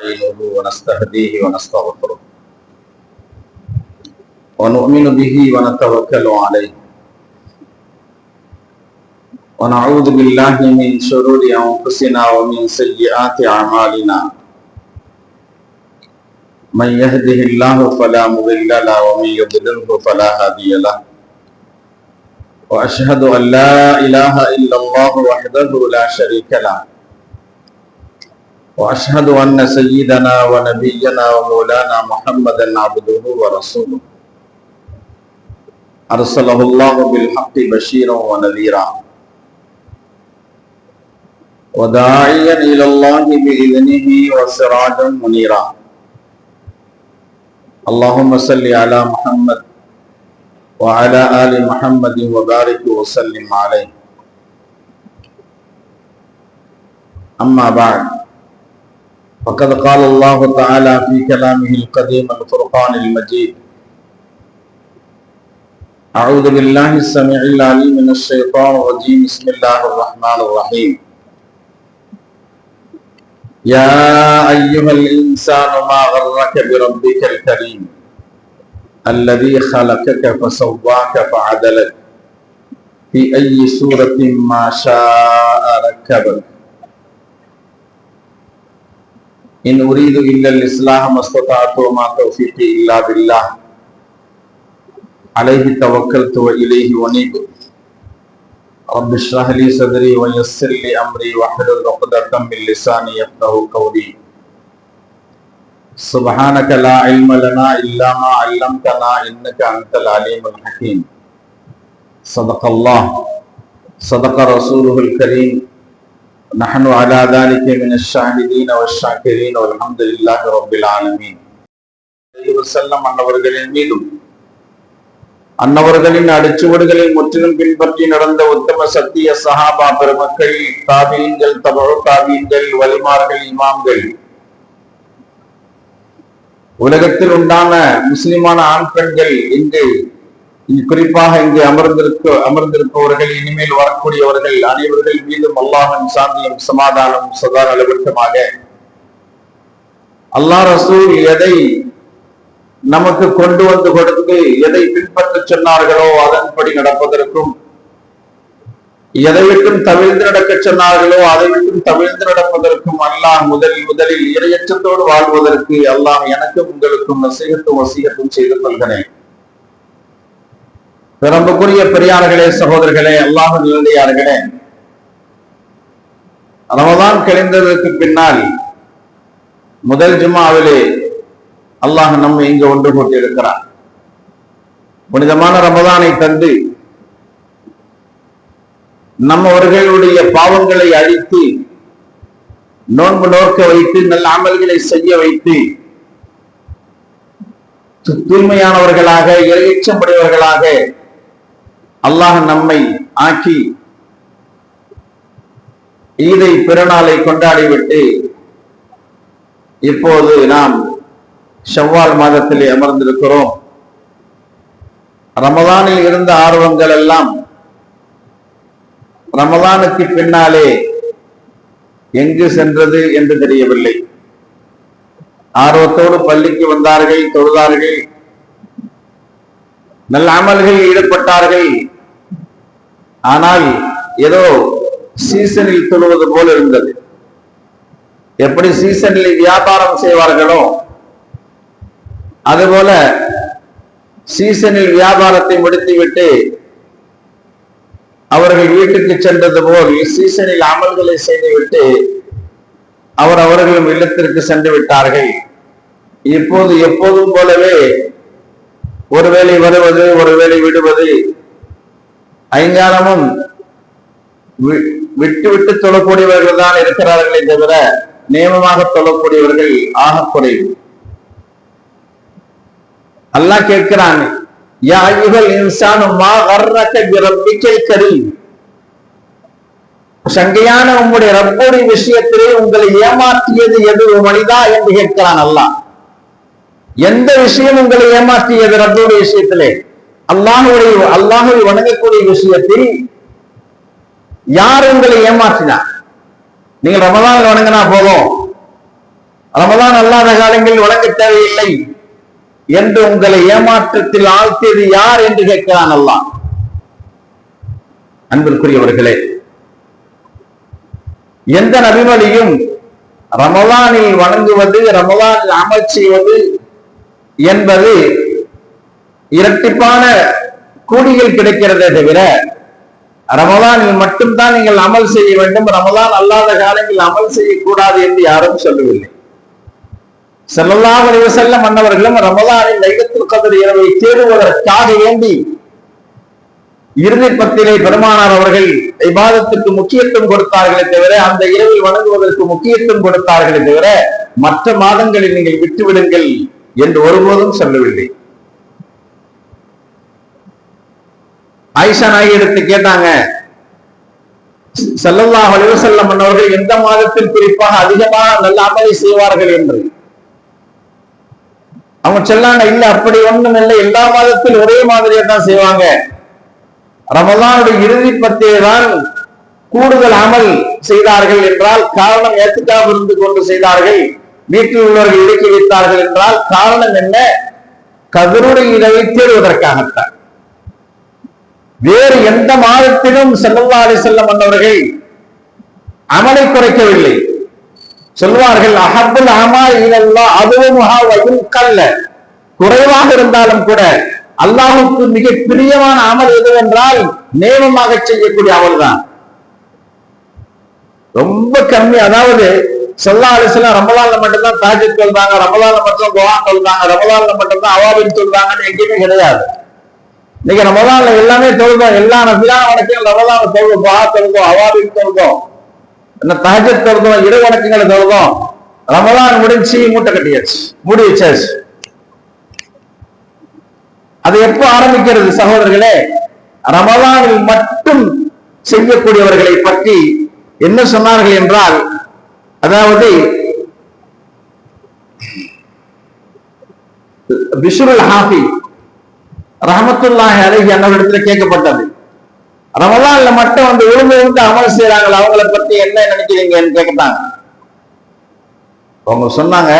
نستعينه ونستهديه ونستغفره ونؤمن به ونتوكل عليه ونعوذ بالله من شرور أنفسنا ومن سيئات أعمالنا من يهده الله فلا مضل له ومن يضلله فلا هادي له وأشهد أن لا إله إلا الله وحده لا شريك له وأشهد أن سيدنا ونبينا ومولانا محمدا عبده ورسوله أرسله الله بالحق بشيرا ونذيرا وداعيا إلى الله بإذنه وسراجا منيرا اللهم صل على محمد وعلى آل محمد وبارك وسلم عليه أما بعد فقد قال الله تعالى في كلامه القديم الفرقان المجيد أعوذ بالله السميع العليم من الشيطان الرجيم بسم الله الرحمن الرحيم يا أيها الإنسان ما غرك بربك الكريم الذي خلقك فسواك فعدلك في أي سورة ما شاء ركبك إن أريد إلا الإصلاح ما استطعت وما توفيقي إلا بالله عليه توكلت وإليه أنيب رب اشرح لي صدري ويسر لي أمري واحلل عقدة من لساني يفقهوا قولي سبحانك لا علم لنا إلا ما علمتنا إنك أنت العليم الحكيم صدق الله صدق رسوله الكريم نحن على ذلك من الشاهدين والشاكرين والحمد لله رب العالمين وسلم அன்னவர்களின் மீதும் அன்னவர்களின் அடிச்சுவடுகளை முற்றிலும் பின்பற்றி நடந்த உத்தம சத்திய சஹாபா பெருமக்கள், தாபீன்கள், தபஉ தாபீன்கள், வலிமார்கள், இமாம்கள், உலகத்தில் உண்டான முஸ்லிமான ஆண் பெண்கள், குறிப்பாக இங்கு அமர்ந்திருப்பவர்கள், இனிமேல் வரக்கூடியவர்கள் அனைவர்கள் மீதும் அல்லாஹ்வின் சாந்தியும் சமாதானம் சதா நிலவட்டமாக. அல்லாஹ் ரசூல் எதை நமக்கு கொண்டு வந்து கொடுத்து எதை பின்பற்ற சொன்னார்களோ அதன்படி நடப்பதற்கும், எதை விட்டும் தவிர்த்து நடக்க சொன்னார்களோ அதை விட்டும் தவிர்த்து நடப்பதற்கும் அல்லாஹ் முதலில் இரையற்றத்தோடு வாழ்வதற்கு அல்லாஹ் எனக்கும் உங்களுக்கும் வசீகத்தும் செய்து கொள்கிறேன். பெரும்புக்குரிய பெரியார்களே, சகோதரர்களே, அல்லாஹ் நல்லடியார்களே, ரமதான் கழிந்ததற்கு பின்னால் முதல் ஜும்ஆவிலே அல்லாஹ் நம்மை இங்கு ஒன்று கூட்டி இருக்கிறார். புனிதமான ரமதானை தந்து நம்மவர்களுடைய பாவங்களை அழித்து நோன்பு நோக்க வைத்து நல்ல அமல்களை செய்ய வைத்து தூய்மையானவர்களாக இறையச்சமுடையவர்களாக அல்லாஹ் நம்மை ஆக்கி ஈதை பிறநாளை கொண்டாடிவிட்டு இப்போது நாம் ஷவ்வால் மாதத்திலே அமர்ந்திருக்கிறோம். ரமதானில் இருந்த ஆர்வங்கள் எல்லாம் ரமதானுக்கு பின்னாலே எங்கு சென்றது என்று தெரியவில்லை. ஆர்வத்தோடு பள்ளிக்கு வந்தார்கள், தொழுதார்கள், நல்ல அமல்களில் ஈடுபட்டார்கள். ஆனால் ஏதோ சீசனில் தொழுவது போல் இருந்தது. எப்படி சீசனில் வியாபாரம் செய்வார்களோ அதுபோல சீசனில் வியாபாரத்தை முடித்துவிட்டு அவர்கள் வீட்டுக்கு சென்றது போல் சீசனில் அமல்களை செய்துவிட்டு அவர்களும் இல்லத்திற்கு சென்று விட்டார்கள். இப்போது எப்போதும் போலவே ஒருவேளை வருவது, ஒருவேளை விடுவது, ஐங்காலமும் விட்டு தொழக்கூடியவர்கள் தான் இருக்கிறார்களே தவிர நியமமாக தொழக்கூடியவர்கள் ஆக குறைவு. அல்லாஹ் கேட்கிறான், யா அய்யுஹல் இன்சானு மா கர்ரக பிரப்பிக்கல் கரீம், சங்கையான உம்முடைய ரப்புடைய விஷயத்திலே உங்களை ஏமாற்றியது எது மனிதா என்று கேட்கிறான் அல்லாஹ். எந்த விஷயம் உங்களை ஏமாற்றியது? ரப்புடைய விஷயத்திலே, அல்லாஹ்வை வணங்கக்கூடிய விஷயத்தில் யார் உங்களை ஏமாற்றினார்? நீங்கள் ரமதானில் வணங்கினா போதும், ரமலான் அல்லாத காலங்களில் வணங்க தேவையில்லை என்று உங்களை ஏமாற்றத்தில் ஆழ்த்தியது யார் என்று கேட்கிறான் அல்லாஹ். அன்பிற்குரியவர்களே, எந்த நபிமொழியும் ரமலானில் வணங்குவது, ரமலானில் அமல் செய்வது என்பது இரட்டிப்பான கூலிகள் கிடைக்கிறதே தவிர ரமலானில் மட்டும்தான் நீங்கள் அமல் செய்ய வேண்டும், ரமலான் அல்லாத காலங்களில் அமல் செய்யக்கூடாது என்று யாரும் சொல்லவில்லை. ஸல்லல்லாஹு அலைஹி வஸல்லம் அன்னவர்களும் ரமலானில் லைலத்துல் கத்ர் இரவை தேடுவதற்காக வேண்டி இறுதி பத்திலே பெருமானார் அவர்கள் இபாதத்துக்கு முக்கியத்துவம் கொடுத்தார்களே தவிர, அந்த இரவில் வணங்குவதற்கு முக்கியத்துவம் கொடுத்தார்களே தவிர மற்ற மாதங்களில் நீங்கள் விட்டுவிடுங்கள் என்று ஒருபோதும் சொல்லவில்லை. ஆயிஷா நாயகத்தை கேட்டாங்க, ஸல்லல்லாஹு அலைஹி வஸல்லம் அன்னவர்கள் எந்த மாதத்தில் குறிப்பாக அதிகமாக நல்ல அமலை செய்வார்கள் என்று. அவங்க சொன்னாங்க, இல்ல அப்படி ஒண்ணும் இல்லை, எல்லா மாதத்தில் ஒரே மாதிரியா தான் செய்வாங்க. ரமலானுடைய இறுதி பத்திலே தான் கூடுதல் அமல் செய்தார்கள் என்றால் காரணம் ஏத்துக்காக இருந்து கொண்டு செய்தார்கள், வீட்டில் உள்ளவர்கள் இறக்கி வைத்தார்கள் என்றால் காரணம் என்ன? கதருடைய இரவை தேடுவதற்காகத்தான். வேறு எந்த மாதத்திலும் ஸல்லல்லாஹு அலைஹி வஸல்லம் அன்னவர்கள் அமலை குறைக்கவில்லை. சொல்வார்கள், அஹப்புல் அமால் இலல்லாஹ் அதுவுஹா வயுக்கல்ல, குறைவாக இருந்தாலும் கூட அல்லாஹ்வுக்கு மிக பிரியமான அமல் எதுவென்றால் நேமமாக செய்யக்கூடிய அமல் தான். ரொம்ப கம்மி. அதாவது ஸல்லல்லாஹு அலைஹி வஸல்லம் ரமலான்ல மட்டும்தான் தஹஜ்ஜுத் சொல்றாங்க, ரமலான்ல மட்டும் துஆ சொல்றாங்க, ரமலான்ல மட்டும்தான் அவாபில் சொல்றாங்கன்னு எங்கேயுமே கிடையாது. இன்னைக்கு ரமலான்ல எல்லாமே தொழுதோம், எல்லா நபிலான வணக்கங்கள் ரமலான்ல தொழுதோம், துஆ தொழுதோம், அவாபில் தொழுதோம், என்ன தஹஜ்ஜுத் தொழுதோம், இறை வணக்கங்களை தொழுதோம். ரமலான் முடிஞ்சு மூட்டை கட்டியாச்சு, மூடி வச்சாச்சு. அது எப்ப ஆரம்பிக்கிறது சகோதரர்களே? ரமலானில் மட்டும் செய்யக்கூடியவர்களை பற்றி என்ன சொன்னார்கள் என்றால், அதாவது பிஷ்ருல் ஹாஃபி ரஹ்மத்துல்லாஹி அலைஹி அன்னவரிடத்தில் கேட்கப்பட்டது, ரமலான்ல மட்டும் வந்து விழுந்து அமல் செய்யறாங்களா, அவங்களை பத்தி என்ன நினைக்கிறீங்கன்னு கேட்டாங்க. அவங்க சொன்னாங்க,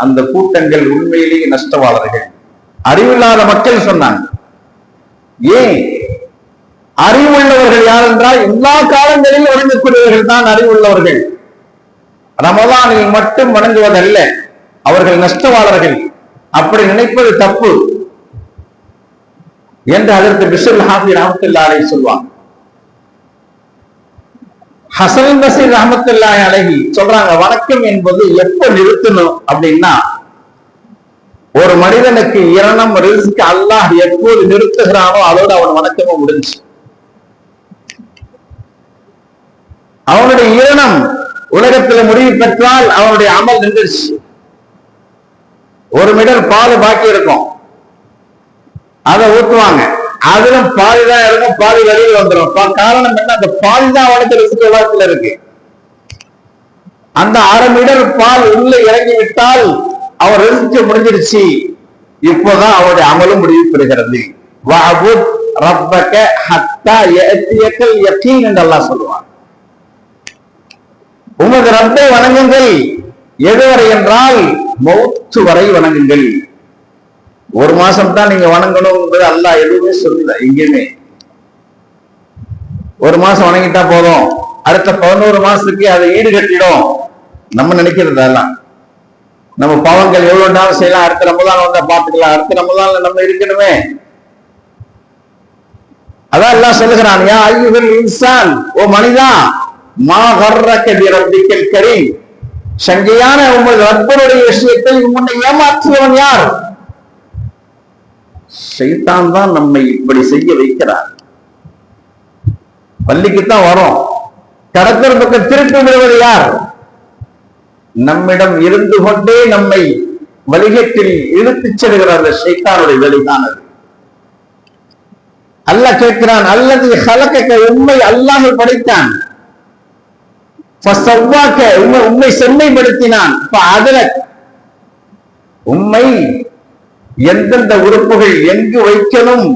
அந்த கூட்டங்கள் உண்மையிலேயே நஷ்டவாளர்கள், அறிவில்லாத மக்கள் சொன்னாங்க. ஏன்? அறிவுள்ளவர்கள் யார் என்றால் எல்லா காலங்களிலும் வணங்கக்கூடியவர்கள் தான் அறிவுள்ளவர்கள். ரமலானில் மட்டும் வணங்குவதல்ல, அவர்கள் நஷ்டவாளர்கள். அப்படி நினைப்பது தப்பு என்று அதற்கு பிஷ்ருல் ஹாஃபி ரஹ்மத்துல்லாஹி அலைஹி சொல்வாங்க. ஹஸன் பஸ்ரி ரஹ்மத்துல்லாஹி அலைஹி சொல்றாங்க, வணக்கம் என்பது எப்ப நிறுத்தணும் அப்படின்னா, ஒரு மனிதனுக்கு இரணம் ரிஸ்க் அல்லாஹ் எப்போது நிறுத்துகிறானோ அதோடு அவன் வணக்கமும் முடிஞ்சு. அவனுடைய இரணம் உலகத்தில் முடிவு பெற்றால் அவனுடைய அமல் நின்றுச்சு. ஒரு மிடர் பால் பாக்கி இருக்கும், அதை ஊத்துவாங்க, அதுல பாதி தான் இருக்கும், பாதி வெளியில் வந்துடும். காரணம் என்ன? அந்த பால் தான் அவனுக்கு ரிஸ்க் உலகத்துல இருக்கு. அந்த அரை மிடர் பால் உள்ள இறங்கி விட்டால் அவர் ரிஸ்க் முடிஞ்சிருச்சு. இப்போதான் அவருடைய அமலும் முடிவு பெறுகிறது. வஅபுத் ரப்பக ஹத்தா யஅதியக்கல் யகீன் என்று அல்லாஹ் சொல்வான். உமது ரப்பை வணங்குங்கள், எதுவரை என்றால் மௌத்து வரை வணங்குங்கள். ஒரு மாசம் தான் நீங்க வணங்கணும் என்பது அல்லாஹ் எதுவுமே சொல்லல எங்கேயுமே. ஒரு மாசம் வணங்கிட்டா போதும், அடுத்த 11 மாசத்துக்கு அதை ஈடு கட்டிடும் நம்ம நினைக்கிறது. எல்லாம் நம்ம பாவங்கள் எவ்வளவு நாள் செய்யலாம், அடுத்த ரமலான் வந்தா பாத்துக்கலாம், அடுத்த ரமலான்ல நம்ம இருக்கணுமே. அதான் எல்லாம் சொல்லுகிறான், யா அய்யுஹல் இன்சான், ஓ மனிதா, மா கர்ரக பிரப்பிக்கல் கரீம், சங்கையான உங்கள் ரப்பருடைய விஷயத்தை உன்னை ஏமாற்றியவன் யார்? ஷைத்தான் தான் நம்மை இப்படி செய்ய வைக்கிறார். பள்ளிக்குத்தான் வரும், கடற்கரை பக்கம் திருப்பி விடுவது யார்? நம்மிடம் இருந்து கொண்டே நம்மை வழிகட்டில் இழுத்துச் செல்கிற அந்த ஷைத்தானுடைய வேலைதான் அது. அல்லாஹ் கேட்கிறான், அல்லது ஹலகக, உண்மை அல்லாஹ் படைத்தான், ஃபஸவ்வாக, உண்மை செம்மைப்படுத்தினான், ஃபஅதலக், உண்மை எந்தெந்த உறுப்புகள் எங்கு வைக்கணும்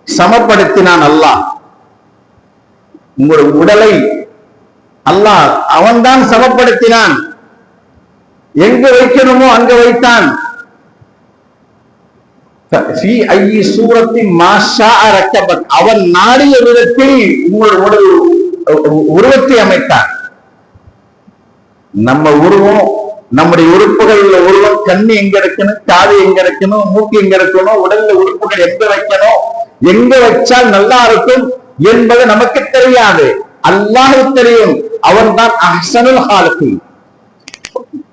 சமப்படுத்தினான் அல்லாஹ். உங்களுடைய உடலை அல்லாஹ் அவன்தான் சமப்படுத்தினான். எங்க வைக்கணுமோ அங்க வைத்தான். அவன் நாடிய விதத்தில் உங்களுடைய உருவத்தை அமைத்தான். நம்ம உருவம், நம்முடைய உறுப்புகள் உள்ள உருவம், கண்ணு எங்க இருக்கணும், காது எங்க இருக்கணும், மூக்கு எங்க இருக்கணும், உடல்ல உறுப்புகள் எங்க வைக்கணும், எங்க வச்சால் நல்லா இருக்கும் என்பது நமக்கு தெரியாது, அல்லாஹ்வுக்கு தெரியும். அவன் தான் அஹ்ஸனுல் ஹாலிகீன்.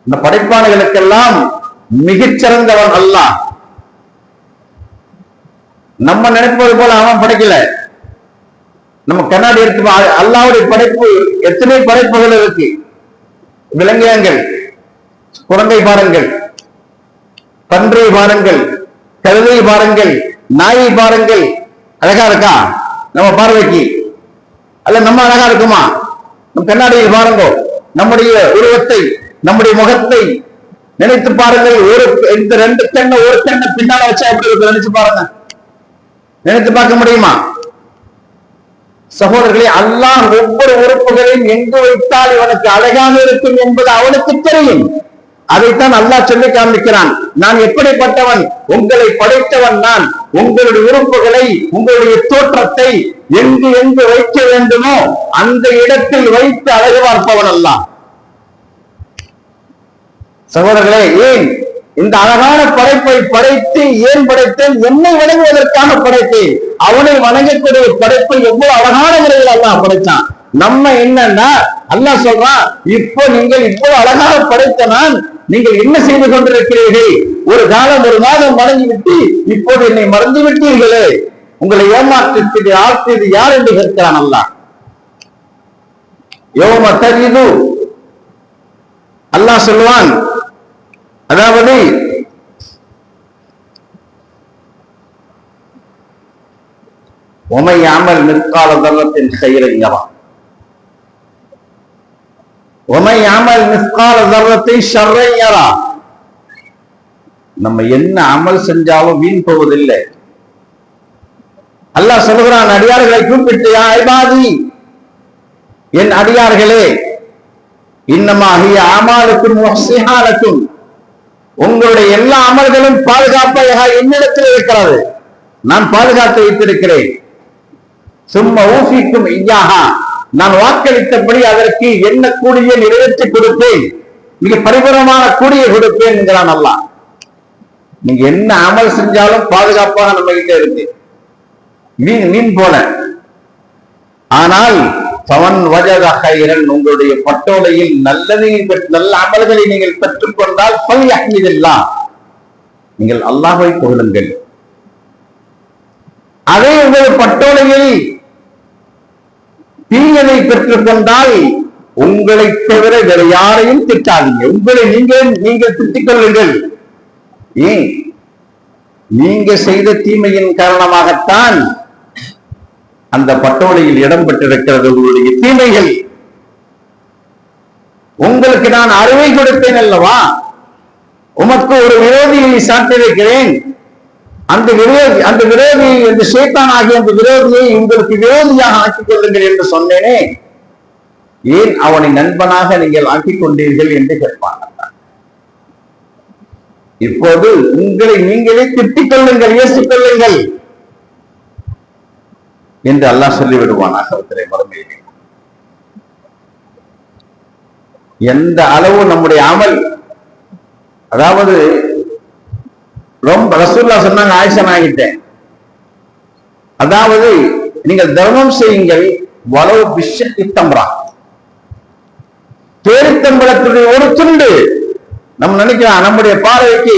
இந்த படைப்பாளர்களுக்கெல்லாம் மிகச்சிறந்தவன் அல்லாஹ். நம்ம நினைப்பது போல அவன் படைக்கல. நம்ம கண்ணாடி எடுத்து அல்லாஹ்வுடைய படைப்பு எத்தனை படைப்புகள் இருக்கு. விலங்கினங்கள், குரங்கை பாருங்கள், பன்றை பாருங்கள், கழுதை பாருங்கள், நாயை பாருங்கள். அழகா இருக்கா நம்ம பார்வைக்கு? அல்ல நம்ம அழகா இருக்குமா? நம் கண்ணாடியில் பாருங்க, நம்முடைய உருவத்தை, நம்முடைய முகத்தை நினைத்து பாருங்கள். இந்த ரெண்டு கண்ணை ஒரு கண்ணை பின்னால வச்சா எப்படி இருக்கு நினைச்சு பாருங்க. நினைத்து பார்க்க முடியுமா? சகோதரர்களே, அல்லாஹ் ஒவ்வொரு உறுப்புகளையும் எங்கு வைத்தால் இவனுக்கு அழகாக இருக்கும் என்பது அவனுக்கு தெரியும். அதைத்தான் அல்லாஹ் சொல்லி காண்பிக்கிறான். நான் எப்படிப்பட்டவன், உங்களை படைத்தவன் நான். உங்களுடைய உறுப்புகளை, உங்களுடைய தோற்றத்தை எங்கு எங்கு வைக்க வேண்டுமோ அந்த இடத்தில் வைத்து அழகு பார்ப்பவன் அல்லாஹ். சகோதரர்களே, ஏன் இந்த அழகான படைப்பை படைத்து ஏன் படைத்தேன்? என்னை வணங்குவதற்காக படைத்தேன். அவனை வணங்கக்கூடிய படைப்பை எவ்வளவு அழகான முறையில் அல்லாஹ் படைத்தான். நம்ம என்னன்னா அல்லாஹ் சொல்றான், இப்போ நீங்கள் இவ்வளவு அழகாக படைத்த நான், நீங்கள் என்ன செய்து கொண்டிருக்கிறீர்கள்? ஒரு காலம் ஒரு மாதம் வணங்கிவிட்டு இப்போது என்னை மறந்து விட்டீர்களே, உங்களை ஏமாற்றத்திற்கு ஆழ்த்தியது யார் என்று கேட்கிறான் அல்லாஹ். யௌம தஜிது, அல்லாஹ் சொல்லுவான், அதாவது وَمَن يَعْمَلْ مِثْقَالَ ذَرَّةٍ خَيْرًا يَرَهُ وَمَن يَعْمَلْ مِثْقَالَ ذَرَّةٍ شَرًّا يَرَهُ. நம்ம என்ன அமல் செஞ்சாலும் வீண் போவதில்லை. அல்லாஹ் சொல்லுகிறான், அடியார்களை கூப்பிட்டு, யா இபாதி, என் அடியார்களே, இன்னமா ஹிய அமாலுக்கும் வஹ்சிஹாலக்கும், உங்களுடைய எல்லா அமல்களும் பாதுகாப்பாக என்னிடத்தில் இருக்கிறது, நான் பாதுகாத்து வைத்திருக்கிறேன். சும்மா ஊஃபிக்கும் ஐயாஹா, நான் வாக்களித்தபடி அதற்கு என்ன கூடிய நிறைவேற்றி கொடுப்பேன், மிக பரிபூரணமான கூடிய கொடுப்பேன் என்கிறான் அல்லாஹ். நீங்க என்ன அமல் செஞ்சாலும் பாதுகாப்பாக நம்ம கிட்ட இருக்கு, மீன் போல. ஆனால் பவன் வஜத கைரன், உங்களுடைய பட்டோலையில் நல்ல அமல்களை நீங்கள் பெற்றுக் கொண்டால் ஃபல்யஹ்மிதில்லாஹ், நீங்கள் அல்லாஹ்வை புகழுங்கள். அதே உங்கள் பட்டோலையில் தீயதை பெற்றுக் கொண்டால் உங்களை தவிர வேற யாரையும் திட்டாதீங்க, உங்களை நீங்கள் திட்டிக் கொள்ளுங்கள். ஏன்? நீங்க செய்த தீமையின் காரணமாகத்தான் அந்த பட்டோலையில் இடம் பெற்றிருக்கிறது உங்களுடைய தீமைகள். உங்களுக்கு நான் அறிவை கொடுத்தேன் அல்லவா, உமக்கு ஒரு விரோதியை சாட்டியிருக்கிறேன், அந்த விரோதி இந்த ஷைத்தான் ஆகிய அந்த விரோதியை உங்களுக்கு விரோதியாக ஆக்கிக் கொள்ளுங்கள் என்று சொன்னேனே, ஏன் அவனை நண்பனாக நீங்கள் ஆக்கிக் கொண்டீர்கள் என்று கேட்பான். இப்போது உங்களை நீங்களே திட்டிக் கொள்ளுங்கள், ஏசிக் கொள்ளுங்கள் என்று அல்லாஹ் சொல்லி விடுவானாக. மறுமையிலே எந்த அளவு நம்முடைய அமல், அதாவது ரொம்ப ரசூலுல்லாஹ் சொன்னாங்க, ஆயிஷா ஆகிட்டேன், அதாவது நீங்கள் தர்மம் செய்யுங்கள், வலவு பிஷத்தி தம்ரா, பேரித்தம்பளத்துடைய ஒரு துண்டு. நம்ம நினைக்கலாம் நம்முடைய பார்வைக்கு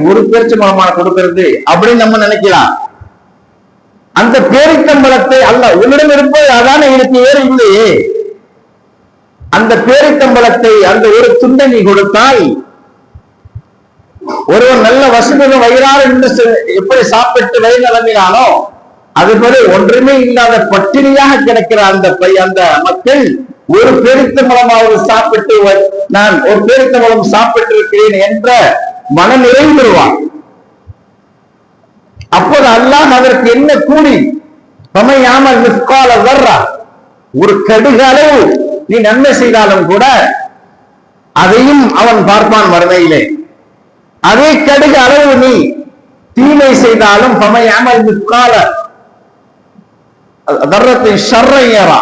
ஒரு பேரிச்சம்பழமான கொடுக்கிறது அப்படின்னு நம்ம நினைக்கலாம். அந்த பேரித்தம்பளத்தை அல்லாஹ் உன்னிடம் இருப்பது அதான எனக்கு ஏற இல்லையே, அந்த பேரித்தம்பளத்தை அந்த ஒரு துண்டை நீ கொடுத்தால் ஒருவன் நல்ல வசதியுடன் வயிறாறு என்று எப்படி சாப்பிட்டு வயிறு நிலம்பினானோ அதுபோல ஒன்றுமே இல்லாத பட்டினியாக கிடக்கிற அந்த மக்கள் ஒரு பேரித்தம்பளமாவது சாப்பிட்டு, நான் ஒரு பேரித்தம்பளம் சாப்பிட்டு இருக்கிறேன் என்ற மன நிறைவு பெறுவான். அப்போது அல்லாஹ் அதற்கு என்ன கூலி? பமையாமல் மிஸ்கால வர்றா, ஒரு கடுகு அளவு நீ நன்மை செய்தாலும் கூட அதையும் அவன் பார்ப்பான் மறுமையிலே. அதே கடுகு அளவு நீ தீமை செய்தாலும் பமையாமல் கால தர்றத்தை ஷர்ரையரா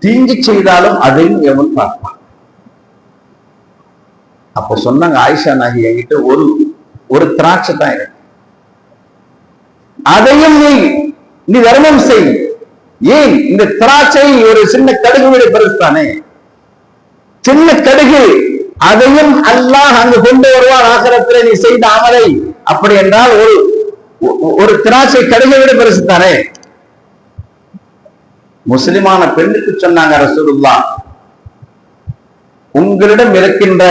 தீங்கு செய்தாலும் அதையும் எவன் பார்ப்பான். அப்ப சொன்னாங்க ஆயிஷா நாயகி என்கிட்ட ஒரு திராட்சை தான் இருக்கு, அதையும் நீ தர்மம் செய். ஏன் இந்த திராட்சை ஒரு சின்ன கடுகு விட பெருசானே, சின்ன கடுகு, அதையும் அல்லாஹ் அங்கு கொண்டு வருவான் ஆகிரத்தில் நீ செய்த அமலை. அப்படி என்றால் ஒரு திராட்சை கடுகை விட பெருசு தானே. முஸ்லிமான பெண்ணுக்கு சொன்னாங்க ரசூலுல்லாஹ், உங்களிடம் இருக்கின்ற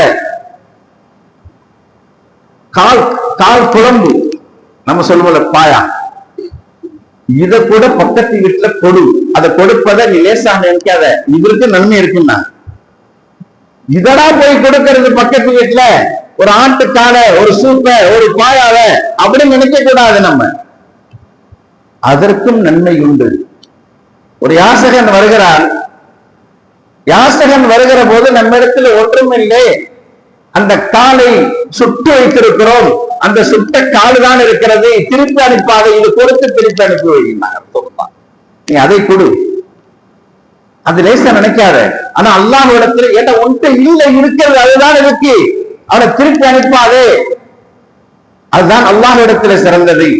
கால் குழம்பு, நம்ம சொல்லுவோம்ல பாயா, இத கூட பக்கத்து வீட்டுல கொடு. அதை கொடுப்பதை நீ லேசாக நினைக்காத, இதற்கு நன்மை இருக்குன்னா. இதடா போய் கொடுக்கிறது பக்கத்து வீட்டுல ஒரு ஆட்டுக்கால, ஒரு சூப்ப, ஒரு பாயாவ அப்படின்னு நினைக்க கூடாது. நம்ம அதற்கும் நன்மை உண்டு. ஒரு யாசகன் வருகிறார், யாசகன் வருகிற போது நம்ம இடத்துல ஒன்றுமில்லை, அந்த காலை சுட்டு வைத்திருக்கிறோம், அந்த சுட்ட காலு தான் இருக்கிறது, திருப்பி அனுப்பாத, இது கொடுத்து திருப்பி அனுப்பி வைக்கிறார். நீ அதை கொடு, அது லேசா நினைக்காத. ஆனா அல்லாஹ் இடத்துல ஏன்னா ஒன்றை இல்லை, இருக்கிறது அதுதான் இருக்கு, அவனை திருப்பி அனுப்பாதே, அதுதான் அல்லாஹ் இடத்துல சிறந்தது.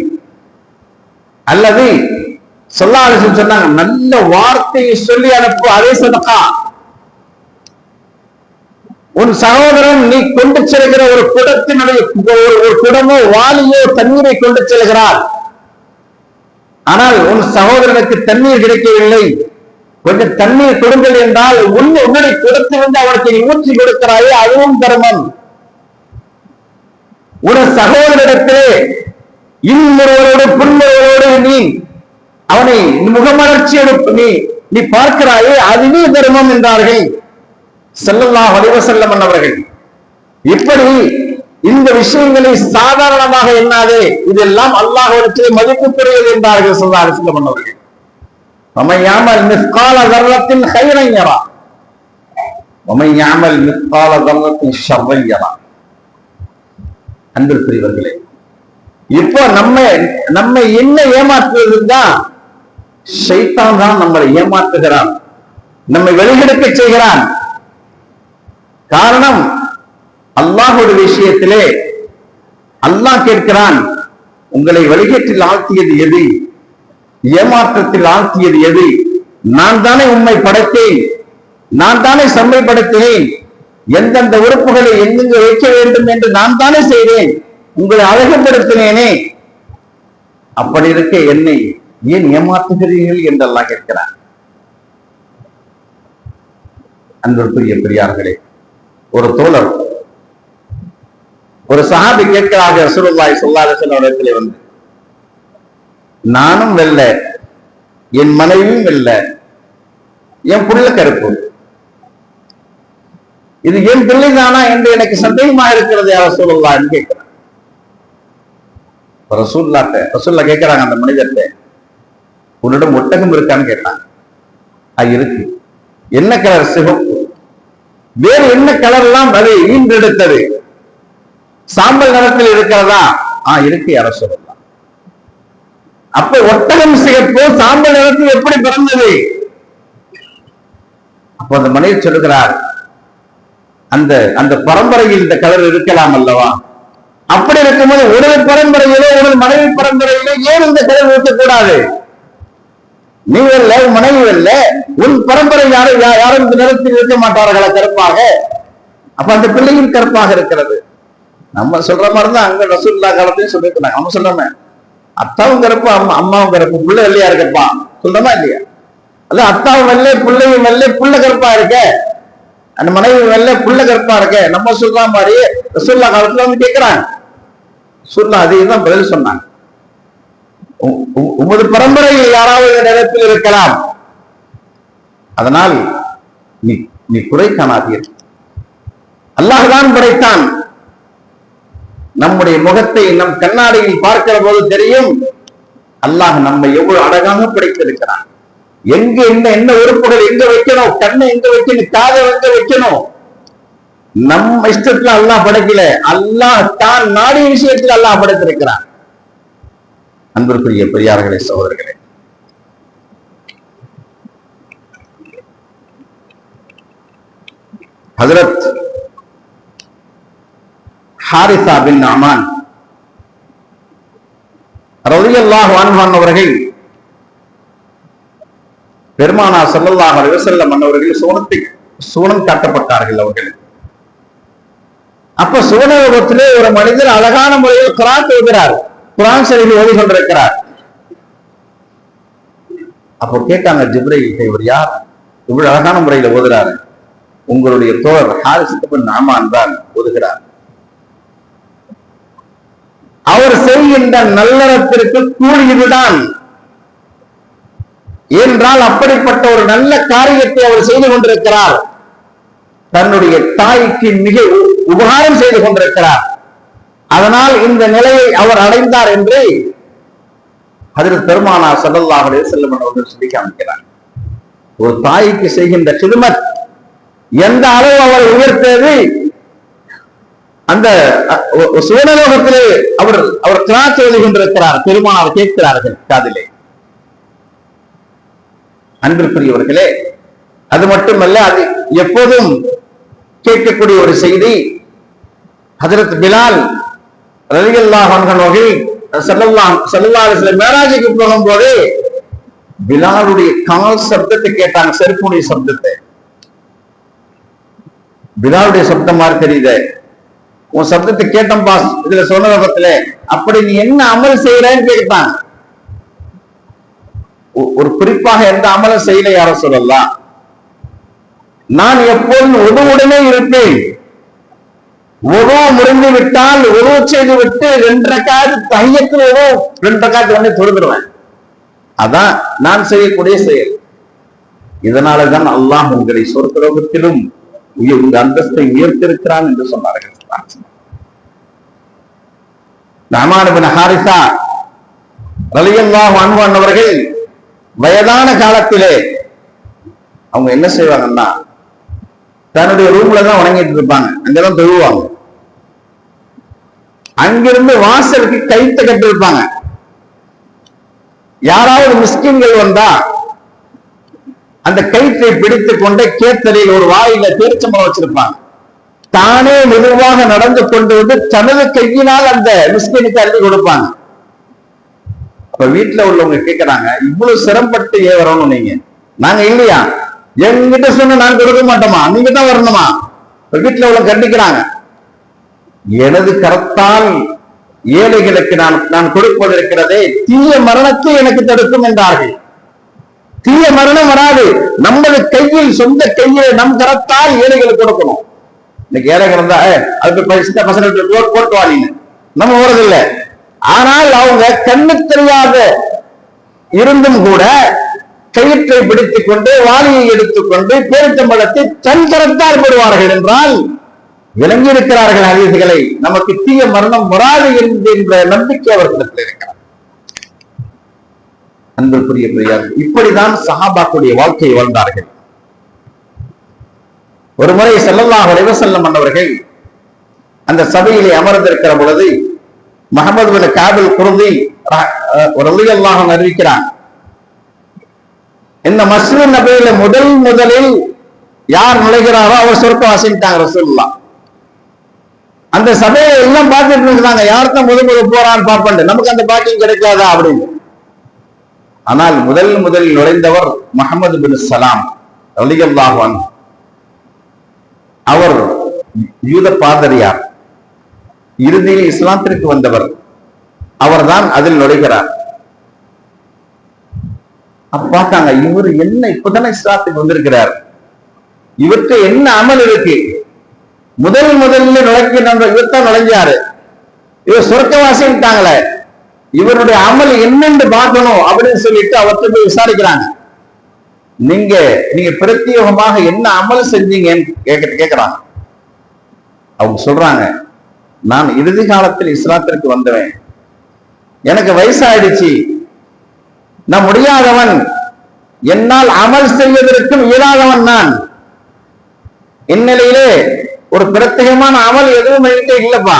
அல்லது ஸல்லல்லாஹு சொன்னாங்க, நல்ல வார்த்தையை சொல்லி அனுப்பு, அதே சதகா. உன் சகோதரன் நீ கொண்டு செல்கிற ஒரு குடத்தினுடைய ஒரு குடமோ வாளியோ தண்ணீரை கொண்டு செல்கிறார், ஆனால் உன் சகோதரனுக்கு தண்ணீர் கிடைக்கவில்லை, கொஞ்சம் தண்ணீர் கொடுங்கள் என்றால் உன்னுடைய குடத்திலிருந்து அவனுக்கு நீ ஊற்றி கொடுக்கிறாயே, அதுவும் தர்மம். உன் சகோதரிடத்திலே இன்னொருவரோடு புன்முறுவரோடு நீ அவனை முகமலர்ச்சி நீ பார்க்கிறாயே, அதுவே தர்மம் என்றார்கள் ஸல்லல்லாஹு அலைஹி வஸல்லம் அவர்கள். இப்படி இந்த விஷயங்களை சாதாரணமாக எண்ணாதே, இதெல்லாம் அல்லாஹ்விடத்திலே மதிப்புக்குரியது என்றார்கள் ஸல்லல்லாஹு அலைஹி வஸல்லம் அவர்கள். ومن يعمل مثقال ذرة خيرا يرى ومن يعمل مثقال ذرة شرا يرى. அன்பிற்குரியவர்களே, இப்போ நம்ம என்ன ஏமாற்றுவதுதான், ஷைத்தான் தான் நம்மளை ஏமாற்றுகிறான், நம்மை வெளியெடுக்க செய்கிறான். காரணம், அல்லாஹ்வுடைய விஷயத்திலே அல்லாஹ் கேட்கிறான், உங்களை வழிகேட்டில் ஆழ்த்தியது எது, ஏமாற்றத்தில் ஆழ்த்தியது எது? நான் தானே உம்மை படைத்தேன், நான் தானே செம்மைப்படுத்தினேன், எந்தெந்த உறுப்புகளை எங்கெங்க வைக்க வேண்டும் என்று நான் தானே செய்தேன், உங்களை அழகுபடுத்தினேனே, அப்படி இருக்க என்னை ஏன் ஏமாற்றுகிறீர்கள் என்றெல்லாம் கேட்கிறார். அன்பிற்குரிய பெரியார்களே, ஒரு தோழர், ஒரு சஹாபி கேட்கிறாங்க ரசூலுல்லாஹி ஸல்லல்லாஹு அலைஹி வஸல்லம் இடத்திலே வந்து, நானும் வெல்ல, என் மனைவியும் வெல்ல, என் புள்ள கருப்பு, இது என் பிள்ளைதானா என்று எனக்கு சந்தேகமா இருக்கிறது யார் ரசூலுல்லாஹ் கேட்கிறார். ரசூலுல்லாஹ் கேட்கிறாங்க அந்த மனிதர்கிட்ட, உன்னிடம் ஒட்டகம் இருக்கான்னு கேட்டாங்க. இருக்கு. என்ன கலர்? சிவப்பு. வேறு என்ன கலர் எல்லாம் அது ஈன்றெடுத்தது? சாம்பல் நிறத்தில் இருக்கிறதா? இருக்கு யார சொல்லலாம். அப்ப ஒட்டகம் சிவப்பு சாம்பல் நிறத்தில் எப்படி பிறந்தது? அப்ப அந்த மனிதர் சொல்லுகிறார், அந்த பரம்பரையில் இந்த கலர் இருக்கலாம் அல்லவா? அப்படி இருக்கும்போது உனது பரம்பரையிலே உனது மனைவி பரம்பரையிலே ஏன் இந்த கலர் இருக்கக்கூடாது? நீ இல்ல, உன் மனைவி இல்ல, உன் பரம்பரை யாரும் இந்த நிறத்தில் இருக்க மாட்டார்களா கருப்பாக? அப்ப அந்த பிள்ளையும் கருப்பாக இருக்கிறது. நம்ம சொல்ற மாதிரிதான் அங்க ரசூலுல்லாஹ் காலத்தையும் சொல்லிருக்காங்க. நம்ம சொல்றோமே, அத்தாவும் கருப்பு, அம்மாவும் கருப்பு, புள்ள வெள்ளையா இருக்கப்பா சொல்றோமா இல்லையா? அது அத்தாவும் வெள்ளை, பிள்ளையும் வெள்ளை, புள்ள கருப்பா இருக்க, அந்த மனைவி வெள்ளை, புள்ள கருப்பா இருக்க. நம்ம சொல்ற மாதிரி ரசூலுல்லாஹ் காலத்துல வந்து கேட்கிறாங்க. ரசூலுல்லாஹ் அதையும் பதில் சொன்னாங்க, உமது பரம்பரையில் யாராவது இடத்தில் இருக்கலாம், அதனால் நீ குறை காணாதீர். அல்லாஹ் தான் படைத்தான். நம்முடைய முகத்தை நம் கண்ணாடியில் பார்க்கிற போது தெரியும் அல்லாஹ் நம்மை எவ்வளவு அழகாக படைத்திருக்கிறான். எங்க என்ன உறுப்புகள் எங்க வைக்கணும், கண்ணை எங்க வைக்கணும், காதை எங்க வைக்கணும், நம்ம இஷ்டத்துல அல்லாஹ் படைக்கல, அல்லாஹ் தான் நாடிய விஷயத்தில் அல்லாஹ் படைத்திருக்கிறான். அன்பிற்குரிய பெரியார்களே, சகோதரர்களே, ஹஜ்ரத் ஹாரிஸா பின் நஅமான் ரலியல்லாஹு அன்ஹு அவர்கள் பெருமானார் ஸல்லல்லாஹு அலைஹி வஸல்லம் அவர்கள் சூனம் காட்டப்பட்டார்கள். அவர்கள் அப்ப சூனகத்திலே ஒரு மனிதர் அழகான முறையில் குர்ஆன் ஓதுகிறார், குர்ஆன் ஷரீஃப் ஓதி கொண்டிருக்கிறார். அப்போ கேட்டாங்க ஜிப்ரீல், இவர் யார், இவ்வளவு அழகான முறையில் ஓதுறாரு? உங்களுடைய தோழர் ஹாரிஸ் பின் நஅமான் தான் ஓதுகிறார். அவர் செய்கின்ற நல்லறத்திற்கு கூலி இதுதான் என்றால், அப்படிப்பட்ட ஒரு நல்ல காரியத்தை அவர் செய்து கொண்டிருக்கிறார். தன்னுடைய தாய்க்கு மிக உபகாரம் செய்து கொண்டிருக்கிறார். அதனால் இந்த நிலையை அவர் அடைந்தார் என்று ஹஜ்ரத் பெருமானார் ஸல்லல்லாஹு அலைஹி வஸல்லம் அவர்கள் சொல்லி காமிக்கிறார். ஒரு தாய்க்கு செய்கின்ற கிதுமத் எந்த அளவு அவர் உயர்த்தது, அந்த சுவனலோகத்திலே அவர் கிராஸ் எழுதி கொண்டிருக்கிறார். பெருமானார் கேட்கிறார்கள் காதிலே. அன்பிற்குரியவர்களே, அது மட்டுமல்ல, அது எப்போதும் கேட்கக்கூடிய ஒரு செய்தி. ஹஜ்ரத் பிலால் ரலியல்லாஹு அன்ஹு அவர்கள் ஸல்லல்லாஹு அலைஹி வஸல்லம் மேராஜுக்கு போகும்போது பிலாலுடைய கால் சப்தத்தை கேட்டாங்க, செருப்புடைய சப்தத்தை. பிலாலுடைய சப்தம் மாதிரி தெரியுது, உன் சப்தத்தை கேட்டோம் பாஸ் இதுல சொன்னபத்துல, அப்படி நீ என்ன அமல் செய்யறன்னு கேட்டான். ஒரு குறிப்பாக எந்த அமலும் செய்யல யார சொல்லலாம், நான் எப்போதும் உடனே இருப்பேன். உணவு முடிந்து விட்டால் உணவு செய்து விட்டு 2 ரக்காத் தஹியத்துல் உது 2 ரக்காத் வந்து தொழுதுருவேன். அதான் நான் செய்யக்கூடிய செயல். இதனாலதான் அல்லாஹ் உங்களை சொர்க்கலோகத்திலும் உங்க அந்தஸ்தை உயர்த்திருக்கிறான் என்று சொன்னார்கள். நஅமான் இப்னு ஹாரிஸா ரலியல்லாஹு அன்ஹு அவர்கள் வயதான காலத்திலே அவங்க என்ன செய்வாங்கன்னா, தன்னுடைய ரூம்ல தான் வணங்கிட்டு இருப்பாங்க, அங்கதான் தொழுவாங்க. அங்கிருந்து வாசலுக்கு கைத்த கட்டி இருப்பாங்க. யாராவது மிஸ்கின்கள் வந்தா அந்த கயிற்றை பிடித்துக் கொண்டு கேத்தலில் ஒரு வாயில பேரிச்சம்பழம் வச்சிருப்பாங்க. தானே மெதுவாக நடந்து கொண்டு வந்து தனது கையினால் அந்த மிஸ்கினுக்கு அள்ளி கொடுப்பாங்க. அப்ப வீட்டுல உள்ளவங்க கேட்கிறாங்க, இவ்வளவு சிரமப்பட்டு ஏன் வரணும் நீங்க? நாங்க இல்லையா, என்கிட்ட சொன்ன நான் கொடுக்க மாட்டோமா, நீங்க தான் வரணுமா? வீட்டுல உள்ள கண்டிக்கிறாங்க. எனது கரத்தால் ஏழைகளுக்கு நான் கொடுப்பது இருக்கிறதே, தீய மரணத்தை எனக்கு தடுக்கும் என்றார்கள். தீய மரணம் வராது, நமது கையில், சொந்த கையில் நம் கரத்தால் ஏழைகளுக்கு கொடுக்கணும். இன்னைக்கு ஏழைகள் இருந்தா அதுக்கு போட்டு வாங்க, நம்ம போறதில்லை. ஆனால் அவங்க கண்ணு தெரியாத இருந்தும் கூட கயிற்றை பிடித்துக் கொண்டு வாளியை எடுத்துக்கொண்டு பேரிச்சம்பழத்தை தன் கரத்தால் போடுவார்கள் என்றால் விளங்கி இருக்கிறார்கள் ஹதீஸ்களை. நமக்கு தீய மரணம் வராது என்கின்ற நம்பிக்கை அவர்களிடத்தில் இருக்கிறார். அன்பிற்குரிய பெரியார்கள், இப்படிதான் சஹாபாக்களுடைய வாழ்க்கையை வாழ்ந்தார்கள். ஒரு முறை ஸல்லல்லாஹு அலைஹி வஸல்லம் அவர்கள் அந்த சபையிலே அமர்ந்திருக்கிற பொழுது முஹம்மது பின் காபில் குர்தி ரலியல்லாஹு அன்ஹு அறிவிக்கிறான், இந்த மஸ்ஜித் நபவியில முதலில் யார் நுழைகிறாரோ அவர் சொர்க்கவாசிட்டாங்க ரசூலுல்லாஹ். அந்த சபையை எல்லாம் பார்த்துட்டு இருந்தாங்க, யார்தான் முதல் போறான்னு பார்ப்பேன், நமக்கு அந்த பாக்கியம் கிடைக்காதா அப்படின்னு. ஆனால் முதலில் நுழைந்தவர் முஹம்மது பின் சலாம் ரலியல்லாஹு அன்ஹு. அவர் யூத பாதிரியார், இறுதியில் இஸ்லாத்திற்கு வந்தவர். அவர்தான் அதில் நுழைகிறார். அப்ப பார்த்தாங்க, இவர் என்ன இப்பதானே இஸ்லாத்துக்கு வந்திருக்கிறார், இவருக்கு என்ன அமல் இருக்கு? முதல்ல நுழைக்கின்ற இவர்தான் நுழைஞ்சாரு, இவர் சொர்க்கவாசிட்டாங்களே, இவருடைய அமல் என்னென்று பார்க்கணும் அப்படின்னு சொல்லிட்டு அவர்கிட்ட போய் விசாரிக்கிறாங்க. நீங்க பிரத்யேகமாக என்ன அமல் செஞ்சீங்கன்னு கேட்கிறாங்க. அவங்க சொல்றாங்க, நான் இறுதி காலத்தில் இஸ்லாத்திற்கு வந்தவன், எனக்கு வயசாயிடுச்சு, நான் முடியாதவன், என்னால் அமல் செய்வதற்கும் இயலாதவன் நான். இந்நிலையிலே ஒரு பிரத்யேகமான அமல் எதுவும் என்கிட்ட இல்லப்பா.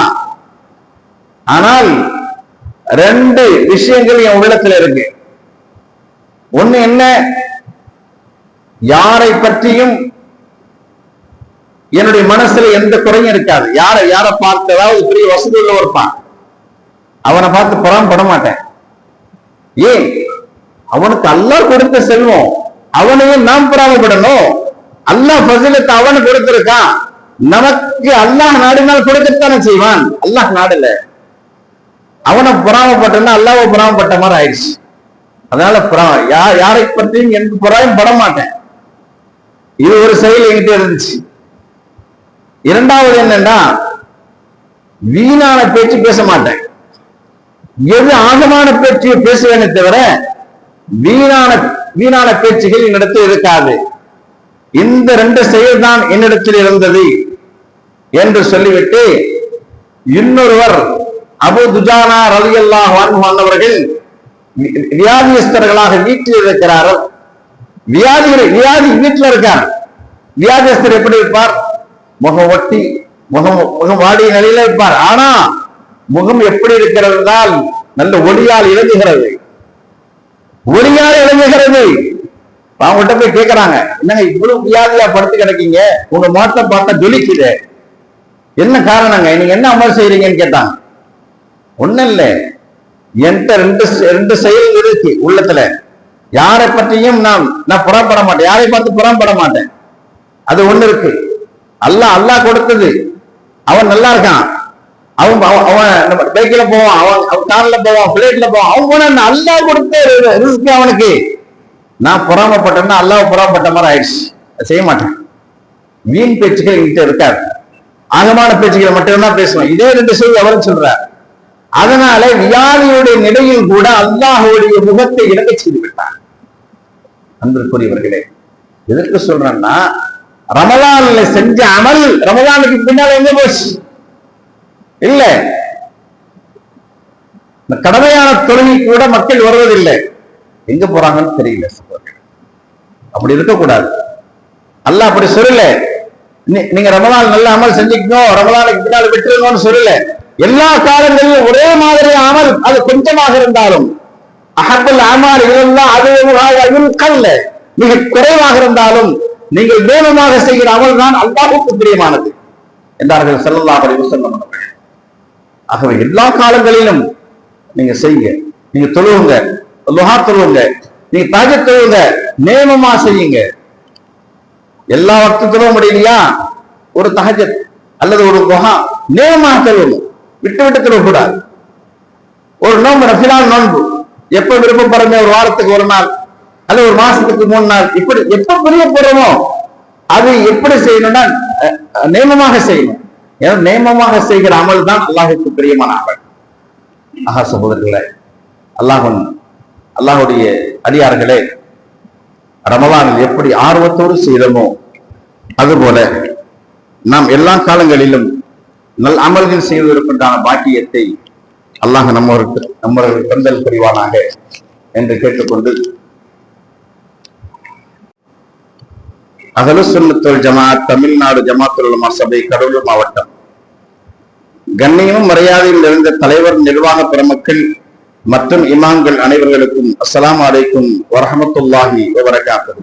ஆனால் 2 விஷயங்கள் என் உள்ளத்துல இருக்கு. ஒண்ணு என்ன, யாரை பற்றியும் என்னுடைய மனசுல எந்த குறையும் இருக்காது. யாரை பார்த்து, அதாவது பெரிய வசதி உள்ள இருப்பான், அவனை பார்த்து பொறாமப்பட மாட்டேன். ஏன்? அவனுக்கு அல்லாஹ் கொடுத்த செல்வம், அவனையும் நாம் பொறாமப்படணும். அல்லாஹ் ஃபஸிலத்தை அவனுக்கு கொடுத்திருக்கான், நமக்கு அல்லாஹ் நாடினால் கொடுக்கத்தானே செய்வான். அல்லாஹ் நாடல, அவனை பொறாமப்பட்டா அல்லாஹ்வை பொறாமப்பட்ட மாதிரி ஆயிடுச்சு. அதனால யாரை பற்றியும் எந்த பொறாமையும் பட மாட்டேன். இது ஒரு செயல் என்கிட்ட இருந்துச்சு. இரண்டாவது என்னன்னா, வீணான பேச்சு பேச மாட்டேன். எது ஆகமான பேச்சு பேசுவேனே தவிர வீணான பேச்சுகள் என்னிடத்தில் இருக்காது. இந்த 2 செயல் தான் என்னிடத்தில் இருந்தது என்று சொல்லிவிட்டு, இன்னொருவர் அபூ துஜானா ரலியல்லாஹு அன்ஹு அவர்கள் வியாதியஸ்தர்களாக வீட்டில் இருக்கிறார்கள். வியாதி வீட்டில் இருக்கார். வியாதியஸ்தர் எப்படி இருப்பார்? முகம் ஒட்டி, முகம் வாடிய நிலையில இருப்பார். ஆனா முகம் எப்படி இருக்கிறது என்றால் நல்ல ஒளியால் இழங்குகிறது. அவங்ககிட்ட போய் கேட்கிறாங்க, என்னங்க இவ்வளவு வியாதியா படுத்து கிடக்கீங்க, உங்க முகத்தை பார்த்தா ஜொலிக்குது, என்ன காரணங்க, நீங்க என்ன அமல் செய்யறீங்கன்னு கேட்டாங்க. ஒண்ணும் இல்ல, என்கிட்ட 2 செயல் இருக்கு உள்ளத்துல. யாரை பற்றியும் நான் புறப்பட மாட்டேன், யாரை பார்த்து புறப்பட மாட்டேன். அது ஒண்ணு இருக்கு. அல்லாஹ் கொடுத்தது, அவன் நல்லா இருக்கான், அவன் பைக்ல போவான், அவன் கார்ல போவான், பிளேட்ல போவான், அவன் போன அல்லாஹ் கொடுத்த ரிஸ்க் அவனுக்கு. நான் பொறாமப்பட்டேன்னா அல்லாஹ் பொறாமப்பட்ட மாதிரி ஆயிடுச்சு, செய்ய மாட்டேன். வீண் பேச்சுகள் என்கிட்ட இருக்காது, ஆகமான பேச்சுகளை மட்டும்தான் பேசுவேன். இதே 2 செய்தி அவரும் சொல்றார். அதனால வியாதியுடைய நிலையில் கூட அல்லாஹ்வுடைய முகத்தை இழக்க செய்து விட்டார். அன்பிற்குரியவர்களே, எதற்கு சொல்றேன்னா, ரமலான்ல செஞ்ச அமல் ரமலானுக்கு பின்னால எங்க போச்சு? இல்ல, கடமையான தொழுகை கூட மக்கள் வருவதில்லை, எங்க போறாங்கன்னு தெரியல. அப்படி இருக்கக்கூடாது. அல்லாஹ் அப்படி சொல்லல, நீங்க ரமலான் நல்ல அமல் செஞ்சுக்கணும், ரமலானுக்கு பின்னால் விட்டுருங்கன்னு சொல்லல. எல்லா காலங்களிலும் ஒரே மாதிரி அமல், அது கொஞ்சமாக இருந்தாலும் அஹப்புல் அமால் இலல்லாஹ் அதுவும் கல்ல, மிக குறைவாக இருந்தாலும் நீங்கள் வேகமாக செய்கிற அமல் தான் அல்லாஹ்வுக்கு பிரியமானது என்றார்கள் ஸல்லல்லாஹு அலைஹி வஸல்லம் அவர்கள். ஆகவே எல்லா காலங்களிலும் நீங்க செய்யுங்க, நீங்க தொழுவுங்க, லுஹா தொழுவுங்க, நீங்க தஹஜ்ஜுத் தொழுவுங்க, நேமமா செய்யுங்க. எல்லா வக்து தொழுவ முடியலையா, ஒரு தஹஜ்ஜுத் அல்லது ஒரு லுஹா நேமமா தொழுவுங்க, விட்டு தொழக்கூடாது. ஒரு நோன்பு, நஃபிலான நோன்பு, எப்ப விருப்பப்படுறோமோ, ஒரு வாரத்துக்கு 1 நாள் அல்லது ஒரு மாசத்துக்கு 3 நாள், இப்படி எப்ப பிரியப்படுறோமோ அது எப்படி செய்யணும்னா நேமமாக செய்யணும். ஏன்னா நேமமாக செய்கிற அமல் தான் அல்லாஹ்வுக்கு பிரியமான அமல். ஆஹா சகோதரர்களே, அல்லாஹ்வுடைய அடியார்களே, ரமலானில் எப்படி ஆர்வத்தோடு செய்தோமோ அதுபோல நாம் எல்லா காலங்களிலும் நல் அமல்கள் செய்வதற்குண்டான பாக்கியத்தை அல்லாஹ் நம்மவர்களுக்கு தந்தல் புரிவானாக என்று கேட்டுக்கொண்டு, அஹ்லுஸ் சுன்னத் வல் ஜமாஅத் தமிழ்நாடு ஜமாஅத்துல் உலமா சபை கடலூர் மாவட்டம் கண்ணியமும் மரியாதையும் நிறைந்த தலைவர், நிர்வாக பெருமக்கள் மற்றும் இமாம்கள் அனைவர்களுக்கும் அஸ்ஸலாமு அலைக்கும் வரஹ்மத்துல்லாஹி வபரகாத்துஹு.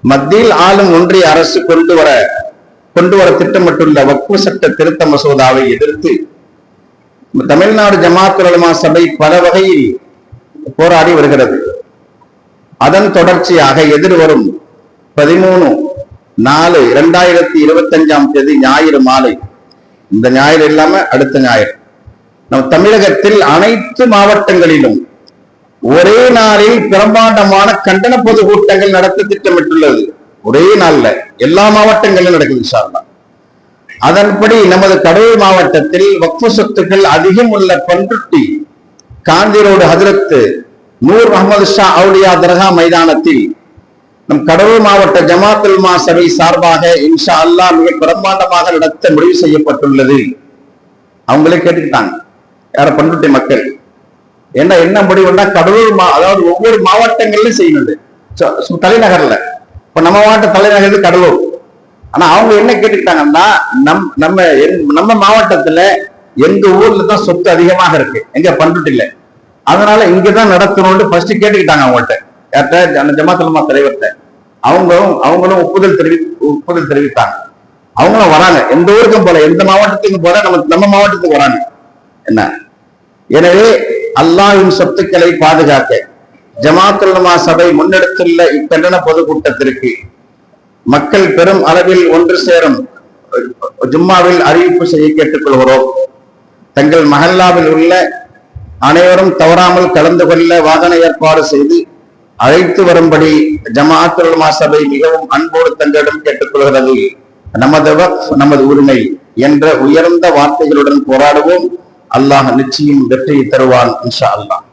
மத்தியில் ஆளும் ஒன்றிய அரசு கொண்டு வர திட்டமிட்டுள்ள வக்ஃபு சட்ட திருத்த மசோதாவை எதிர்த்து தமிழ்நாடு ஜமாஅத்துல் உலமா சபை பல வகையில் போராடி வருகிறது. அதன் தொடர்ச்சியாக எதிர்வரும் 13/4/2025 ஞாயிறு மாலை, இந்த ஞாயிறு இல்லாம அடுத்த ஞாயிறு, நம் தமிழகத்தில் அனைத்து மாவட்டங்களிலும் ஒரே நாளில் பிரம்மாண்டமான கண்டன பொதுக்கூட்டங்கள் நடத்த திட்டமிட்டுள்ளது. ஒரே நாள்ல எல்லா மாவட்டங்களிலும் நடக்குது இன்ஷா அல்லாஹ். அதன்படி நமது கடலூர் மாவட்டத்தில் வக்ஃபு சொத்துக்கள் அதிகம் உள்ள பண்ருட்டி காந்தி ரோடு ஹஜ்ரத் நூர் முகமது ஷா அவுலியா தர்கா மைதானத்தில் நம் கடலூர் மாவட்ட ஜமாஅத்துல் உலமா சபை சார்பாக இன்ஷா அல்லாஹ் மிக பிரம்மாண்டமாக நடத்த முடிவு செய்யப்பட்டுள்ளது. அவங்களே கேட்டுக்கிட்டாங்க, யார பண்ருட்டி மக்கள். என்ன முடிவுன்னா, கடலூர் அதாவது ஒவ்வொரு மாவட்டங்களிலும் செய்யணும். தலைநகர்ல இப்ப நம்ம மாவட்ட தலைநகர் கடலூர், ஆனா அவங்க என்ன கேட்டுக்கிட்டாங்கன்னா, நம்ம மாவட்டத்துல எங்க ஊர்ல தான் சொத்து அதிகமாக இருக்கு, எங்க பண்ருட்டில, அதனால இங்கதான் நடத்தணும்னு ஃபர்ஸ்ட் கேட்டுக்கிட்டாங்க அவங்கள்ட்ட. யார்கிட்ட? அந்த ஜமாத் உலமா தலைவர்கிட்ட. அவங்களும் ஒப்புதல் தெரிவித்தாங்க. அவங்களும் வராங்க, எந்த ஊருக்கும் போல, எந்த மாவட்டத்துக்கும் போல, நம்ம மாவட்டத்துக்கு வராங்க. என்ன, எனவே அல்லாஹ்வின் சொத்துக்களை பாதுகாக்க ஜமாத் உலமா சபை முன்னெடுத்துள்ள இக்கண்டன பொதுக்கூட்டத்திற்கு மக்கள் பெரும் அளவில் ஒன்று சேரும் ஜும்மாவில் அறிவிப்பு செய்ய கேட்டுக்கொள்கிறோம். தங்கள் மஹல்லாவில் உள்ள அனைவரும் தவறாமல் கலந்து கொள்ள வாகன ஏற்பாடு செய்து அழைத்து வரும்படி ஜமாத் உலமா சபை மிகவும் அன்போடு தங்களிடம் கேட்டுக்கொள்கிறது. நமது வக்ஃப் நமது உரிமை என்ற உயர்ந்த வார்த்தைகளுடன் போராடுவோம். அல்லாஹ் நிச்சயம் வெற்றியை தருவான் இன்ஷா அல்லாஹ்.